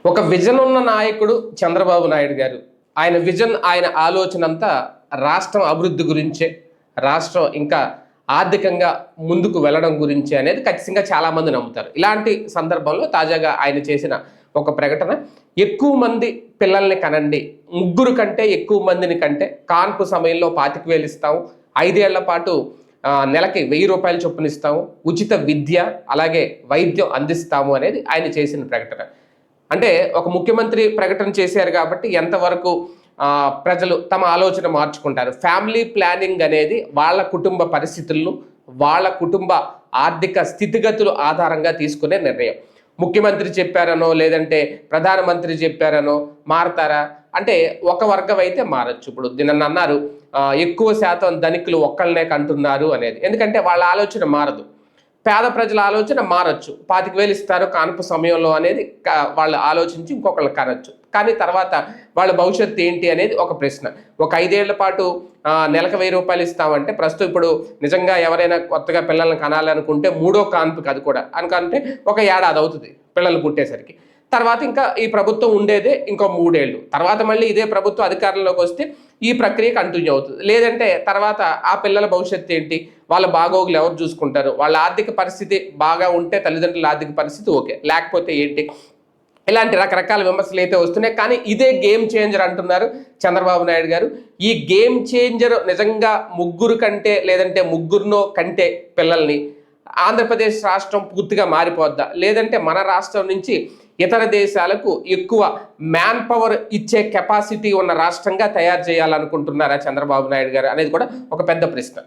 ఒక విజన్ ఉన్న నాయకుడు చంద్రబాబు నాయుడు గారు. ఆయన విజన్, ఆయన ఆలోచన అంతా రాష్ట్రం అభివృద్ధి గురించే, రాష్ట్రం ఇంకా ఆర్థికంగా ముందుకు వెళ్ళడం గురించి అనేది ఖచ్చితంగా చాలామంది నమ్ముతారు. ఇలాంటి సందర్భంలో తాజాగా ఆయన చేసిన ఒక ప్రకటన, ఎక్కువ మంది పిల్లల్ని కనండి, ముగ్గురు కంటే ఎక్కువ మందిని కంటే కాన్పు సమయంలో 25,000 ఇస్తాము, 5 ఏళ్ల పాటు నెలకి 1000 రూపాయలు చొప్పున ఇస్తాము, ఉచిత విద్య అలాగే వైద్యం అందిస్తాము అనేది ఆయన చేసిన ప్రకటన. అంటే ఒక ముఖ్యమంత్రి ప్రకటన చేశారు కాబట్టి ఎంతవరకు ప్రజలు తమ ఆలోచన మార్చుకుంటారు. ఫ్యామిలీ ప్లానింగ్ అనేది వాళ్ళ కుటుంబ పరిస్థితులను, వాళ్ళ కుటుంబ ఆర్థిక స్థితిగతులు ఆధారంగా తీసుకునే నిర్ణయం. ముఖ్యమంత్రి చెప్పారనో లేదంటే ప్రధానమంత్రి చెప్పారనో మారతారా అంటే ఒక వర్గం అయితే మారచ్చు. ఇప్పుడు నిన్న అన్నారు ఎక్కువ శాతం ధనికులు ఒక్కళ్ళనే కంటున్నారు అనేది, ఎందుకంటే వాళ్ళ ఆలోచన మారదు. పేద ప్రజల ఆలోచన మారచ్చు. 25,000 ఇస్తారు కాన్పు సమయంలో అనేది వాళ్ళు ఆలోచించి ఇంకొకళ్ళు కనొచ్చు. కానీ తర్వాత వాళ్ళ భవిష్యత్తు ఏంటి అనేది ఒక ప్రశ్న. ఒక 5 ఏళ్ల పాటు నెలకు 1000 రూపాయలు ఇస్తామంటే ప్రస్తుతం ఇప్పుడు నిజంగా ఎవరైనా కొత్తగా పిల్లల్ని కనాలనుకుంటే 3వ కాన్పుకి అది కూడా అనుకుంటే ఒక ఏడాది అవుతుంది పిల్లలు పుట్టేసరికి. తర్వాత ఇంకా ఈ ప్రభుత్వం ఉండేదే ఇంకో 3 ఏళ్ళు. తర్వాత మళ్ళీ ఇదే ప్రభుత్వం అధికారంలోకి వస్తే ఈ ప్రక్రియ కంటిన్యూ అవుతుంది. లేదంటే తర్వాత ఆ పిల్లల భవిష్యత్తు ఏంటి, వాళ్ళ బాగోగులు ఎవరు చూసుకుంటారు, వాళ్ళ ఆర్థిక పరిస్థితి బాగా ఉంటే తల్లిదండ్రుల ఆర్థిక పరిస్థితి ఓకే, లేకపోతే ఏంటి, ఇలాంటి రకరకాల విమర్శలు అయితే వస్తున్నాయి. కానీ ఇదే గేమ్ చేంజర్ అంటున్నారు చంద్రబాబు నాయుడు గారు. ఈ గేమ్ చేంజర్ నిజంగా ముగ్గురు కంటే లేదంటే ముగ్గురునో కంటే పిల్లల్ని ఆంధ్రప్రదేశ్ రాష్ట్రం పూర్తిగా మారిపోద్దా, లేదంటే మన రాష్ట్రం నుంచి ఇతర దేశాలకు ఎక్కువ మ్యాన్ పవర్ ఇచ్చే కెపాసిటీ ఉన్న రాష్ట్రంగా తయారు చేయాలనుకుంటున్నారా చంద్రబాబు నాయుడు గారు అనేది కూడా ఒక పెద్ద ప్రశ్న.